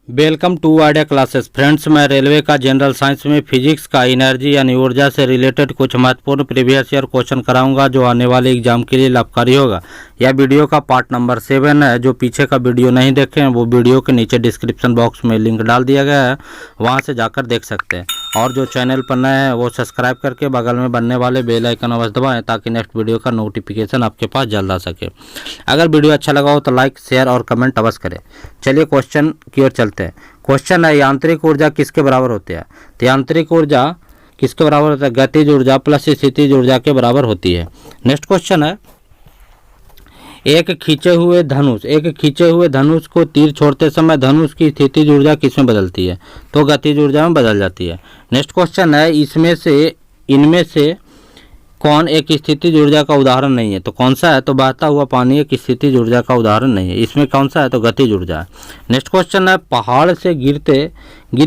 Welcome to Idea classes. Friends, मैं railway का general science में फिजिक्स का एनर्जी यानी ऊर्जा से रिलेटेड कुछ महत्वपूर्ण प्रीवियस ईयर क्वेश्चन कराऊंगा जो आने वाले एग्जाम के लिए लाभकारी होगा। यह वीडियो का पार्ट नंबर 7 है। जो पीछे का वीडियो नहीं देखे हैं वो वीडियो के नीचे डिस्क्रिप्शन बॉक्स में लिंक डाल दिया गया है, वहाँ से जाकर देख सकते हैं। और जो चैनल पर नए हैं वो सब्सक्राइब करके बगल में बनने वाले बेल आइकन अवश्य दबाएं ताकि नेक्स्ट वीडियो का नोटिफिकेशन आपके पास जल्द आ सके। अगर वीडियो अच्छा लगा हो तो लाइक, शेयर और कमेंट अवश्य करें। चलिए क्वेश्चन की ओर चलते हैं। क्वेश्चन है, यांत्रिक ऊर्जा किसके बराबर होती है? तो यांत्रिक ऊर्जा किसके बराबर होता है? गतिज ऊर्जा प्लस स्थितिज ऊर्जा के बराबर होती है। नेक्स्ट क्वेश्चन है, एक खींचे हुए धनुष को तीर छोड़ते समय धनुष की स्थितिज ऊर्जा किसमें बदलती है? तो गतिज ऊर्जा में बदल जाती है। नेक्स्ट क्वेश्चन है, इनमें से कौन एक स्थितिज ऊर्जा का उदाहरण नहीं है? तो कौन सा है? तो बहता हुआ पानी एक स्थितिज ऊर्जा का उदाहरण नहीं है। इसमें कौन सा है? तो गतिज ऊर्जा है। नेक्स्ट क्वेश्चन है, पहाड़ से गिर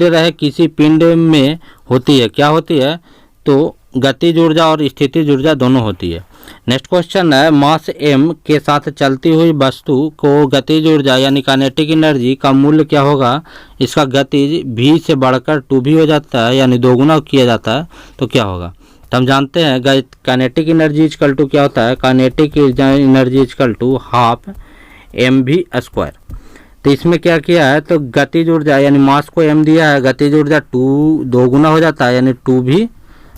रहे किसी पिंड में होती है, क्या होती है? तो गतिज ऊर्जा और स्थितिज ऊर्जा दोनों होती है। नेक्स्ट क्वेश्चन है, मास m के साथ चलती हुई वस्तु को गतिज ऊर्जा यानी काइनेटिक एनर्जी का मूल्य क्या होगा? इसका गतिज v से बढ़कर 2v हो जाता है यानी दोगुना किया जाता है, तो क्या होगा? तो हम जानते हैं काइनेटिक एनर्जी इक्वल टू क्या होता है? Kinetic energy equal to half mv²। तो इसमें क्या किया है? तो गतिज ऊर्जा यानी मास को m दिया है, गतिज ऊर्जा 2 दोगुना हो जाता है यानी 2v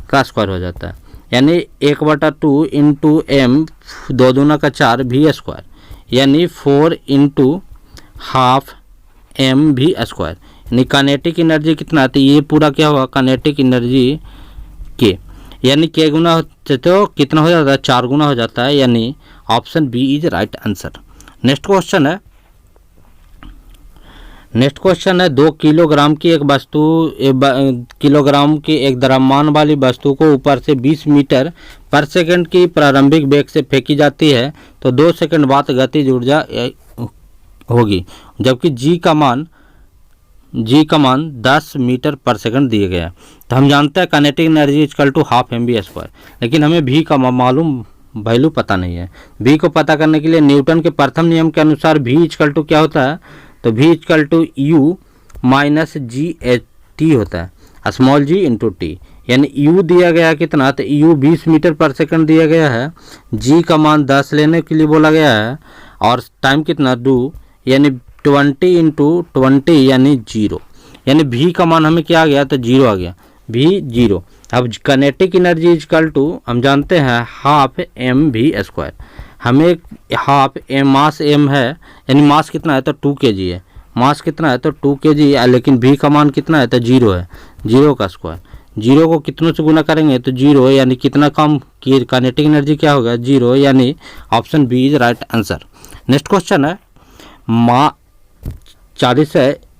का स्क्वायर हो जाता है, यानी 1/2 इंटू m 2 दूना का 4 v² यानी 4 इंटू हाफ mv²। यानी काइनेटिक एनर्जी कितना? तो ये पूरा क्या होगा? काइनेटिक एनर्जी के यानी के गुना तो कितना हो जाता है? 4 गुना हो जाता है, यानी option B is right answer. Next question है 2 किलोग्राम की एक द्रव्यमान वाली वस्तु को ऊपर से 20 मीटर पर सेकंड की प्रारंभिक वेग से फेंकी जाती है, तो 2 सेकंड बाद गतिज ऊर्जा होगी, जबकि जी का मान 10 मीटर पर सेकंड दिया गया है। तो हम जानते हैं kinetic energy equal to half mv², लेकिन हमें भी का मालूम वैल्यू पता नहीं है। भी को पता करने के लिए न्यूटन के प्रथम नियम के अनुसार भी इक्वल टू क्या होता है? तो भी equal to u minus g t होता है, स्मॉल जी इंटू टी। यानी u दिया गया कितना? तो u 20 मीटर पर सेकंड दिया गया है, g का मान 10 लेने के लिए बोला गया है, और टाइम कितना? 2 यानी 20 इंटू 20 यानी 0। यानी v का मान हमें क्या आ गया? तो 0 आ गया, v 0। अब काइनेटिक एनर्जी इक्वल टू हम जानते हैं हाफ mv²। हमें हाफ मास m है, यानी मास कितना है? तो 2 kg है। मास कितना है? तो 2 kg है, लेकिन v का मान कितना है? तो 0 है, 0 का स्क्वायर। 0 को कितनों से गुना करेंगे? तो 0, यानी कितना कम की काइनेटिक एनर्जी क्या होगा? 0, यानी option B is right answer. Next question है, 40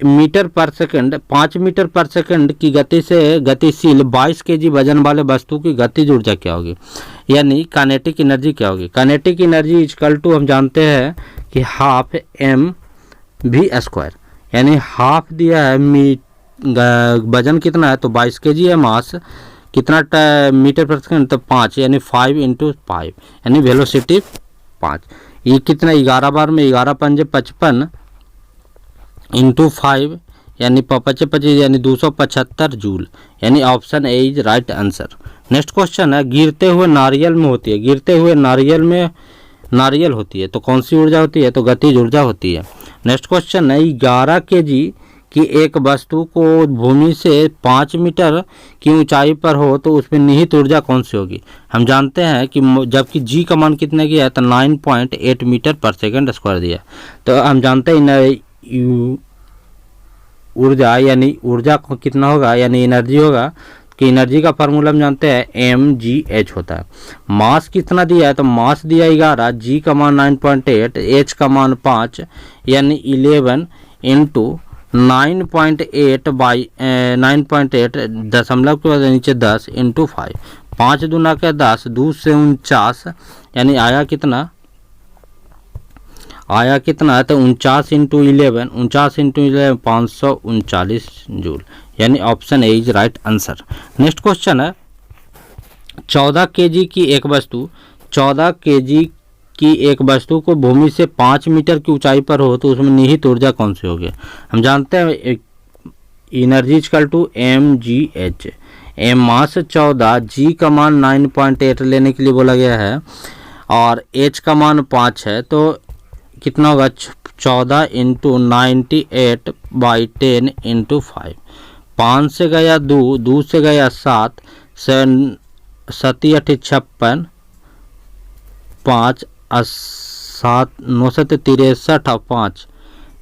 metre per second 5 metre per second की गति से गतिशील 22 kg वजन वाले वस्तु की गतिज ऊर्जा क्या होगी? यानी काइनेटिक एनर्जी क्या होगी? काइनेटिक एनर्जी इक्वल टू हम जानते हैं कि हाफ mv², यानी हाफ दिया है, वजन कितना है? तो 22 kg है, मास कितना मीटर पर सेकंड? तो 5, यानी 5 इंटू 5 यानी वेलोसिटी 5। ये कितना? 11 बार में 11 पंजे 55 इंटू 5 यानी 55 यानी 275 जूल, यानी option A is right answer. Next question है, गिरते हुए नारियल में होती है, गिरते हुए नारियल होती है, तो कौन सी ऊर्जा होती है? तो गतिज ऊर्जा होती है। नेक्स्ट क्वेश्चन है, 11 kg की एक वस्तु को भूमि से 5 मीटर की ऊंचाई पर हो तो उसमें निहित ऊर्जा कौन सी होगी? हम जानते हैं कि जबकि जी का मान कितने की है? तो 9.8 मीटर पर सेकंड स्क्वायर दिया। तो हम जानते हैं ऊर्जा यानी ऊर्जा कितना होगा? यानी एनर्जी होगा, कि एनर्जी का फार्मूला हम जानते हैं mgh होता है। मास कितना दिया है? तो मास दिया 11, जी का मान 9.8, h का मान 5 यानी 11 इंटू 9.8 बाई 9.8 दशमलव के बाद नीचे 10 इंटू 5, 5 दूना के 10, 2 से 49 यानी आया कितना? तो 49 इंटू 11 539 जूल, यानी option A is right answer. Next question है, 14 kg की एक वस्तु 14 kg कि एक वस्तु को भूमि से 5 मीटर की ऊंचाई पर हो तो उसमें निहित ऊर्जा कौन सी होगी? हम जानते हैं energy equal to mgh। M mass 14, G का मान 9.8 लेने के लिए बोला गया है और एच का मान 5 है, तो कितना होगा? 14 इंटू 98/10 इंटू 5। 5 से गया 2, 2 से गया 7, 7 56, 5 7 9 से 63 और 5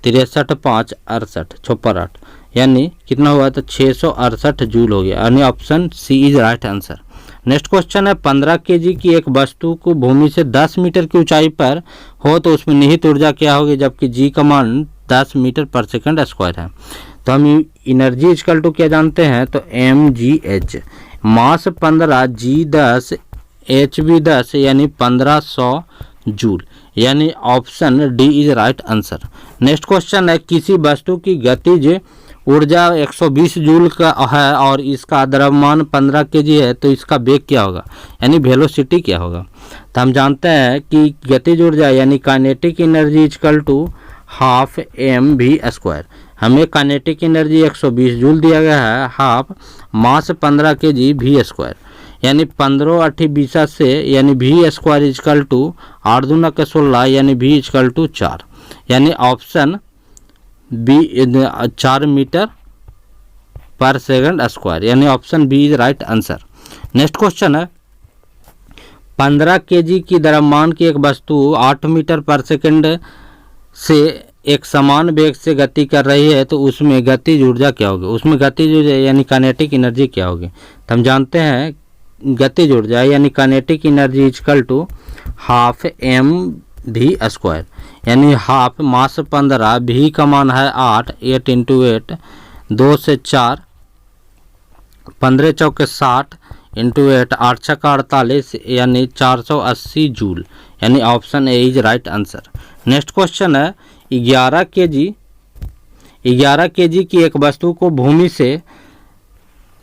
63 5 68 6 यानी कितना हुआ? तो 668 जूल हो गया, यानी option C is right answer. Next question है 15 केजी की एक वस्तु को भूमि से 10 मीटर की ऊंचाई पर हो तो उसमें निहित ऊर्जा क्या होगी? जबकि जी का मान 10 मीटर पर सेकंड स्क्वायर है। तो हम एनर्जी इक्वल टू क्या जानते हैं? तो mgh। मास 15, जी 10, एच भी 10 यानी 1500 जूल, यानी option D is right answer. Next question है किसी वस्तु की गतिज ऊर्जा 120 जूल का है और इसका द्रव्यमान 15 केजी है, तो इसका वेग क्या होगा? यानी वेलोसिटी क्या होगा? तो हम जानते हैं कि गतिज ऊर्जा यानी kinetic energy equal to half mv²। हमें काइनेटिक एनर्जी 120 जूल दिया गया है, हाफ मास 15 केजी v², यानी 15 8 20 से, यानी v² इक्वल टू 8 दूना के 16 यानी v इक्वल टू 4, यानी option B 4 metre per second square, यानी option B is right answer. Next question है 15 केजी की द्रव्यमान की एक वस्तु 8 मीटर पर सेकंड से एक समान वेग से गति कर रही है, तो उसमें गतिज ऊर्जा क्या होगी? उसमें गतिज ऊर्जा यानी काइनेटिक एनर्जी क्या होगी? तो हम जानते हैं गतिज ऊर्जा यानी kinetic energy equal to half mv², यानी हाफ मास 15, भी का मान है 8, 8 इंटू 8, 2 से 4, 15 चौके 60 इंटू 8, 8 छक्का 48 यानी 480 जूल, यानी option A is right answer. Next question है 11 केजी की एक वस्तु को भूमि से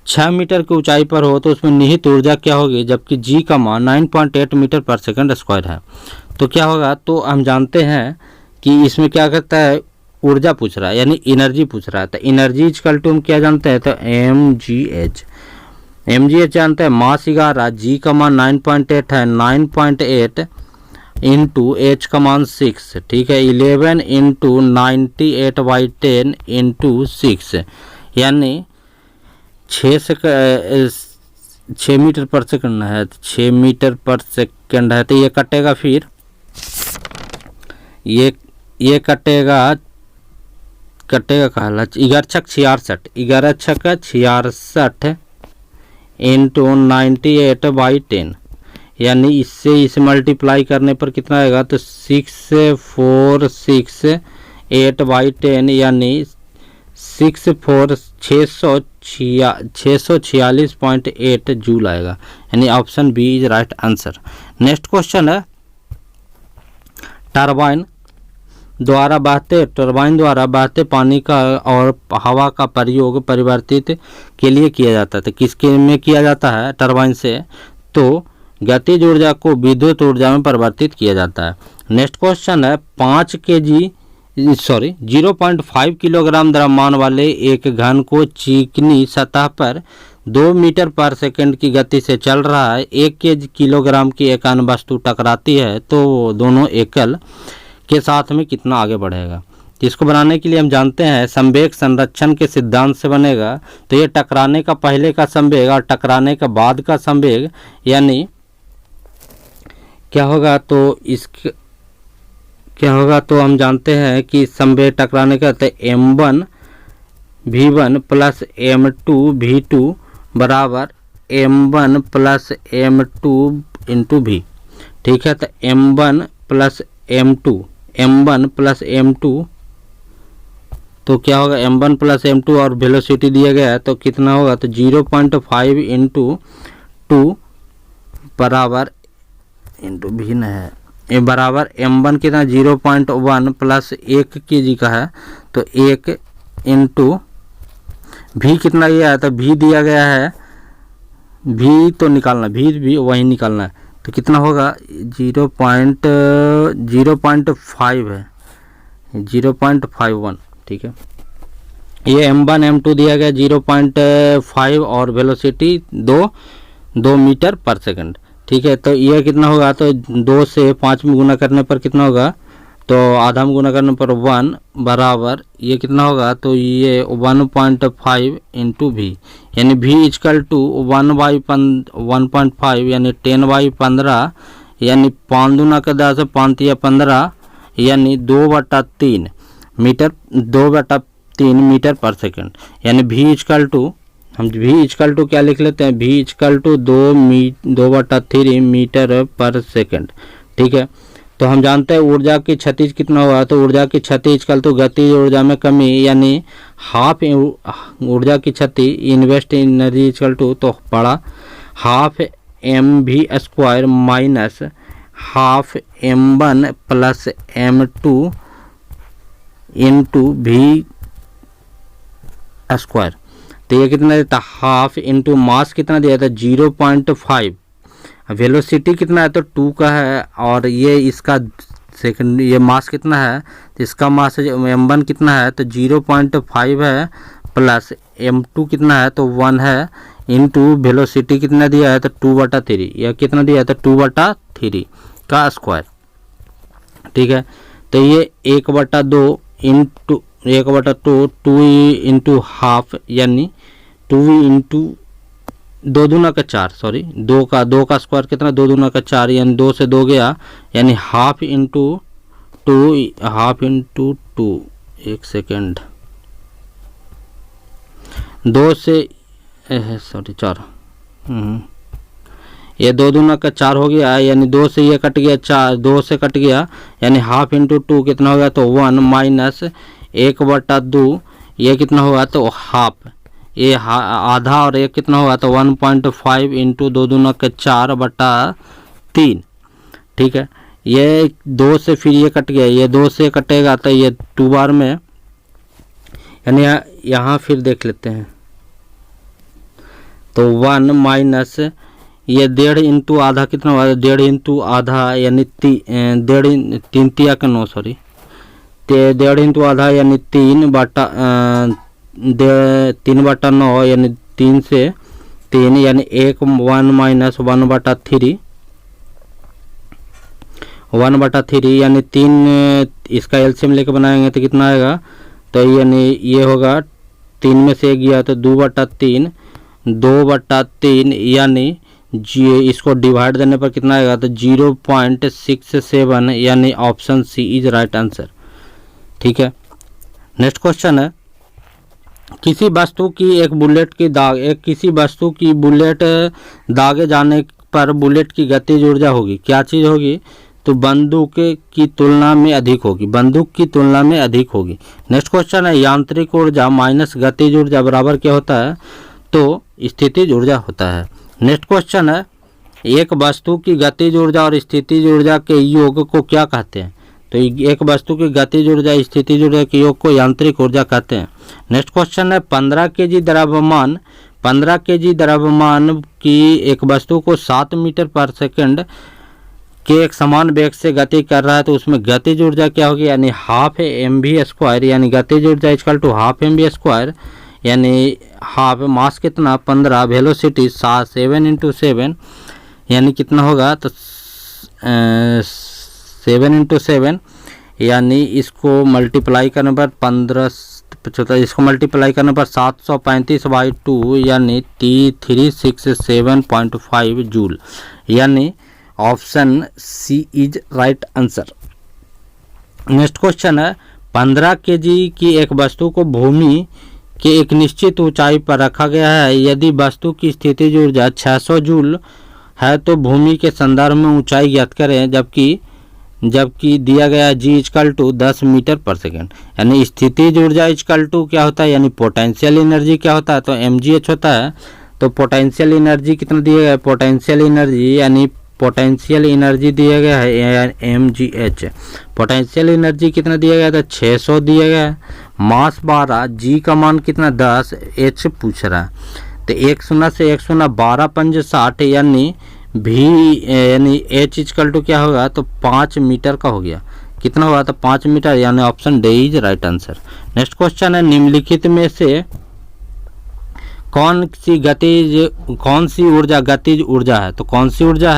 6 मीटर की ऊंचाई पर हो तो उसमें निहित ऊर्जा क्या होगी? जबकि जी का मान 9.8 मीटर पर सेकंड स्क्वायर है, तो क्या होगा? तो हम जानते हैं कि इसमें क्या करता है, ऊर्जा पूछ रहा है यानी एनर्जी पूछ रहा है, तो एनर्जी इक्वल टू हम क्या जानते हैं? तो mgh जानते हैं, मास 11, जी का मान 9.8 है, 9.8 इंटू एच का मान 6, ठीक है, 11 इंटू 98/10 इंटू 6, यानी 6 मीटर पर सेकंड है, 6 मीटर पर सेकंड है, तो ये कटेगा, फिर ये कटेगा कहला 11 छक 66, 11 छक 66 इंटू 98/10, यानी इससे इसे मल्टीप्लाई करने पर कितना आएगा? तो 646/10 यानी 646.8 जूल आएगा, यानी option B is right answer. Next question है टरबाइन द्वारा बहते पानी का और हवा का प्रयोग परिवर्तित के लिए किया जाता है, तो किसके में किया जाता है? टरबाइन से। तो गतिज ऊर्जा को विद्युत ऊर्जा में परिवर्तित किया जाता है। नेक्स्ट क्वेश्चन है 0.5 किलोग्राम द्रव्यमान वाले एक घन को चिकनी सतह पर 2 मीटर पर सेकंड की गति से चल रहा है, 1 किलोग्राम की एक अन्य वस्तु टकराती है, तो दोनों एकल के साथ में कितना आगे बढ़ेगा? इसको बनाने के लिए हम जानते हैं संवेग संरक्षण के सिद्धांत से बनेगा, तो ये टकराने का पहले का संवेग और टकराने का बाद का संवेग, यानी क्या होगा? तो इसके क्या होगा? तो हम जानते हैं कि संवेग टकराने का m1 v1 plus m2 v2 बराबर m1 plus m2 into v, ठीक है। तो m1 प्लस m2 तो क्या होगा? m1 प्लस m2 और वेलोसिटी दिया गया है, तो कितना होगा? तो 0.5 इंटू 2 बराबर इंटू भी न है, ये बराबर m1 कितना 0.1 प्लस 1 kg का है, तो 1 इंटू भी कितना गया है? तो भी दिया गया है, भी तो निकालना, भी वही निकालना है, तो कितना होगा 0.5 है, 0.51। ठीक है, ये m1 m2 दिया गया 0.5 और वेलोसिटी 2 मीटर पर सेकंड। ठीक है, तो ये कितना होगा, तो 2 से 5 में गुना करने पर कितना होगा, तो आधा में गुना करने पर 1 बराबर ये कितना होगा, तो ये 1.5 इंटू भी, यानी v इक्वल टू 1/1.5 यानी 10/15 यानी 5 दूना का 10 5 या 15 यानी 2/3 मीटर, 2/3 मीटर पर सेकंड। यानी v इक्वल टू, हम v इक्वल टू क्या लिख लेते हैं, v equal to 2/3 metre per second. ठीक है, तो हम जानते हैं ऊर्जा की क्षति कितना होगा, तो ऊर्जा की क्षति इक्वल टू गतिज ऊर्जा में कमी यानी हाफ ऊर्जा की क्षति इन्वेस्ट एनर्जी इक्वल टू, तो पड़ा half mv² minus half m1 plus m2 into v²। तो ये कितना देता, हाफ इंटू मास कितना दिया था 0.5, वेलोसिटी कितना है तो 2 का है, और ये इसका सेकंड ये मास कितना है, तो इसका मास m1 कितना है तो 0.5 है प्लस m2 कितना है तो 1 है इंटू वेलोसिटी कितना दिया है तो 2/3, यह कितना दिया है तो 2/3 का स्क्वायर। ठीक है, तो ये 1/2 इंटू 1/2 2 इंटू हाफ यानी 2 इंटू 2 दूना का 4, सॉरी 2 का स्क्वायर कितना 2 दूना का 4 यानी 2 से 2 गया यानी हाफ इंटू 2 एक सेकेंड 2 से सॉरी 4 ये 2 दूना का 4 हो गया यानी 2 से ये कट गया 4, 2 से कट गया यानी हाफ इंटू 2 कितना हो गया तो 1 माइनस 1/2 ये कितना होगा तो हाफ, ये आधा और एक कितना होगा तो 1.5 इंटू 2 दूना का 4/3। ठीक है, ये 2 से फिर ये कट गया, ये 2 से कटेगा तो ये 2 बार में, यानी यहाँ फिर देख लेते हैं तो 1 माइनस ये 1.5 इंटू आधा कितना होगा 1.5 इंटू आधा यानी 3 तिया का 9 सॉरी 1.5 इंटू आधा यानी 3/9 यानी 3 से 3 यानी 1 माइनस 1/3 यानी 3, इसका एलसीएम लेके बनाएंगे तो कितना आएगा तो यानी ये होगा 3 में से गया तो 2/3 यानी इसको डिवाइड देने पर कितना आएगा तो 0.67 यानी option C is right answer. ठीक है, नेक्स्ट क्वेश्चन है किसी वस्तु की किसी वस्तु की बुलेट दागे जाने पर बुलेट की गतिज ऊर्जा होगी, क्या चीज़ होगी तो बंदूक की तुलना में अधिक होगी, बंदूक की तुलना में अधिक होगी। नेक्स्ट क्वेश्चन है यांत्रिक ऊर्जा माइनस गतिज ऊर्जा बराबर क्या होता है तो स्थितिज ऊर्जा होता है। नेक्स्ट क्वेश्चन है एक वस्तु की गतिज ऊर्जा और स्थितिज ऊर्जा के योग को क्या कहते हैं, तो एक वस्तु की गतिज ऊर्जा स्थितिज ऊर्जा के योग को यांत्रिक ऊर्जा कहते हैं। नेक्स्ट क्वेश्चन है 15 kg द्रव्यमान की एक वस्तु को 7 मीटर पर सेकंड के एक समान वेग से गति कर रहा है तो उसमें गतिज ऊर्जा क्या होगी यानी हाफ mv², यानी गतिज ऊर्जा इक्वल टू हाफ mv² यानी हाफ मास कितना 15 वेलोसिटी 7 इंटू 7 यानी कितना होगा तो 7 इंटू 7 यानी इसको मल्टीप्लाई करने पर 15 इसको मल्टीप्लाई करने पर 735/2 यानी 367.5 जूल, यानी option C is right answer. Next question है 15 kg की एक वस्तु को भूमि के एक निश्चित ऊंचाई पर रखा गया है, यदि वस्तु की स्थितिज ऊर्जा 600 जूल है तो भूमि के संदर्भ में ऊंचाई ज्ञात करें, जबकि दिया गया g इक्वल टू 10 मीटर पर सेकेंड। यानी स्थितिज ऊर्जा इक्वल टू क्या होता है यानी पोटेंशियल एनर्जी क्या होता है तो mgh होता है। तो पोटेंशियल एनर्जी कितना दिया गया है पोटेंशियल एनर्जी दिया गया है mgh। पोटेंशियल एनर्जी कितना दिया गया था 600 दिया गया है, मास 12, g का मान कितना 10, h पूछ रहा है तो 1 0 से 1 0 12 5 60 यानी भी यानी एच इक्वल टू क्या होगा, तो 5 मीटर का हो गया। कितना हुआ, तो 5 मीटर, यानी option D is right answer. Next question है, निम्नलिखित में से कौन सी ऊर्जा गतिज ऊर्जा है, तो कौन सी ऊर्जा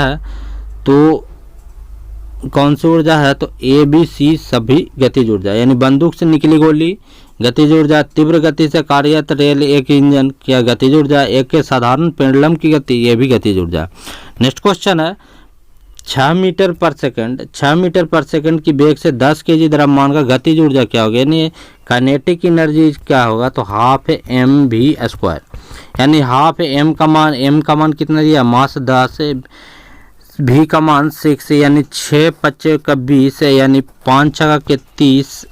है, तो ए बी सी सभी गतिज ऊर्जा, यानी बंदूक से निकली गोली गतिज ऊर्जा, तीव्र गति से कार्यरत रेल एक इंजन क्या गतिज ऊर्जा, एक के साधारण पेंडुलम की गति, ये भी गतिज ऊर्जा। नेक्स्ट क्वेश्चन है, 6 मीटर पर सेकंड की वेग से 10 केजी द्रव्यमान का गतिज ऊर्जा क्या होगा, यानी काइनेटिक एनर्जी क्या होगा, तो हाफ एम वी स्क्वायर, यानी हाफ एम का मान कितना दिया, मास 10, भी का मान 6, यानी 6 5 का 20, यानी 5 6 के 30,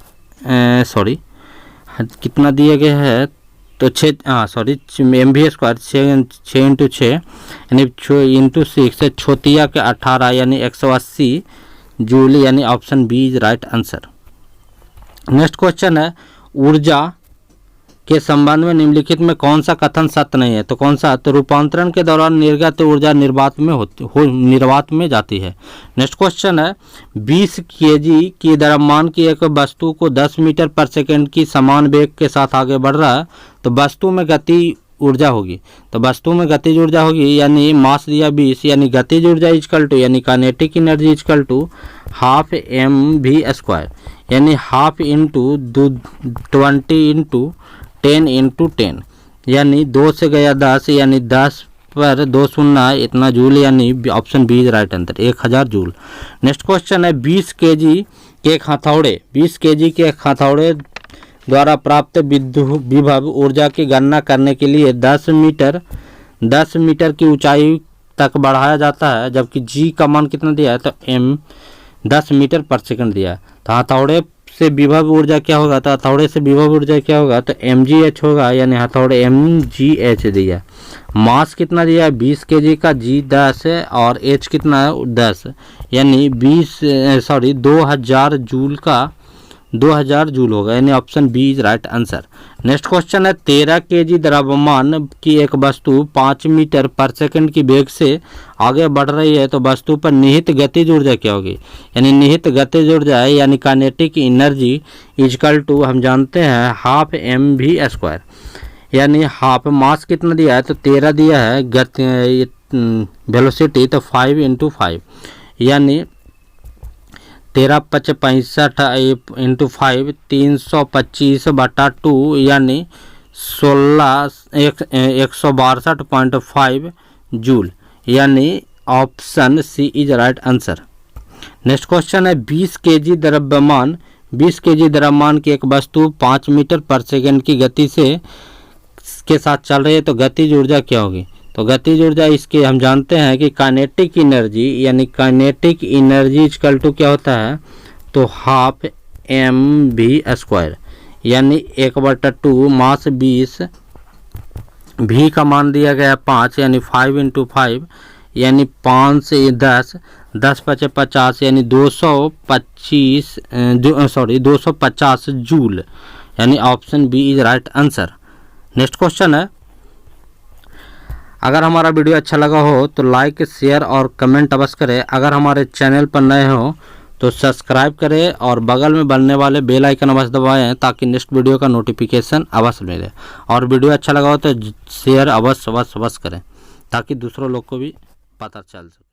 कितना दिया गया है, तो 6 एम वी स्क्वायर 6 इंटू 6 यानी 6 इंटू 6 छोतिया के 18, यानी 180 जूल, यानी option B is right answer. Next question है, ऊर्जा के संबंध में निम्नलिखित में कौन सा कथन सत्य नहीं है, तो कौन सा, तो रूपांतरण के दौरान निर्गत ऊर्जा निर्वात में जाती है। नेक्स्ट क्वेश्चन है, 20 केजी की द्रव्यमान की एक वस्तु को 10 मीटर पर सेकंड की समान वेग के साथ आगे बढ़ रहा है, तो वस्तु में गति ऊर्जा होगी, तो वस्तु में गतिज ऊर्जा होगी, यानी मास दिया 20, यानी गतिज ऊर्जा इक्वल टू, यानी kinetic energy equal to half m v square, यानी हाफ इंटू 20 इंटू 10 इंटू 10, यानी 2 से गया 10, यानी 10 पर 2 शून्य इतना जूल, यानी option B is right answer, 1000 joule. Next question है, 20 केजी के एक हथौड़े द्वारा प्राप्त विभव ऊर्जा की गणना करने के लिए 10 मीटर की ऊंचाई तक बढ़ाया जाता है, जबकि जी का मान कितना दिया है, तो एम 10 मीटर पर सेकंड दिया है, तो हथौड़े से विभव ऊर्जा क्या होगा, तो हथौड़े से विभव ऊर्जा क्या होगा, तो mgh होगा, यानी हथौड़े mgh दिया। मास कितना दिया है, 20 केजी का, जी 10 है और h कितना है 10, यानी 2000 जूल होगा, यानी option B is right answer. Next question है, 13 केजी द्रव्यमान की एक वस्तु 5 मीटर पर सेकंड की वेग से आगे बढ़ रही है, तो वस्तु पर निहित गतिज ऊर्जा क्या होगी, यानी निहित गतिज ऊर्जा है, यानी काइनेटिक एनर्जी इक्वल टू हम जानते हैं हाफ एम वी स्क्वायर, यानी हाफ मास कितना दिया है, तो 13 दिया है, वेलोसिटी तो 5 इंटू 5, यानी 13 5 65 इंटू 5 325/2, यानी 162.5 जूल, यानी option C is right answer. Next question है, 20 केजी द्रव्यमान की एक वस्तु 5 मीटर पर सेकंड की गति के साथ चल रही है, तो गतिज ऊर्जा क्या होगी, तो गतिज ऊर्जा इसके हम जानते हैं कि काइनेटिक एनर्जी, यानी काइनेटिक एनर्जी इक्वल टू क्या होता है, तो हाफ एम वी स्क्वायर, यानी 1/2 मास 20, भी का मान दिया गया 5, यानी 5 इंटू 5, यानी 5 से 10 5 50, यानी 250 जूल, यानी option B is right answer. Next question है, अगर हमारा वीडियो अच्छा लगा हो तो लाइक शेयर और कमेंट अवश्य करें। अगर हमारे चैनल पर नए हो तो सब्सक्राइब करें और बगल में बनने वाले बेल आइकन अवश्य दबाएं ताकि नेक्स्ट वीडियो का नोटिफिकेशन अवश्य मिले। और वीडियो अच्छा लगा हो तो शेयर अवश्य करें ताकि दूसरों लोग को भी पता चल सके।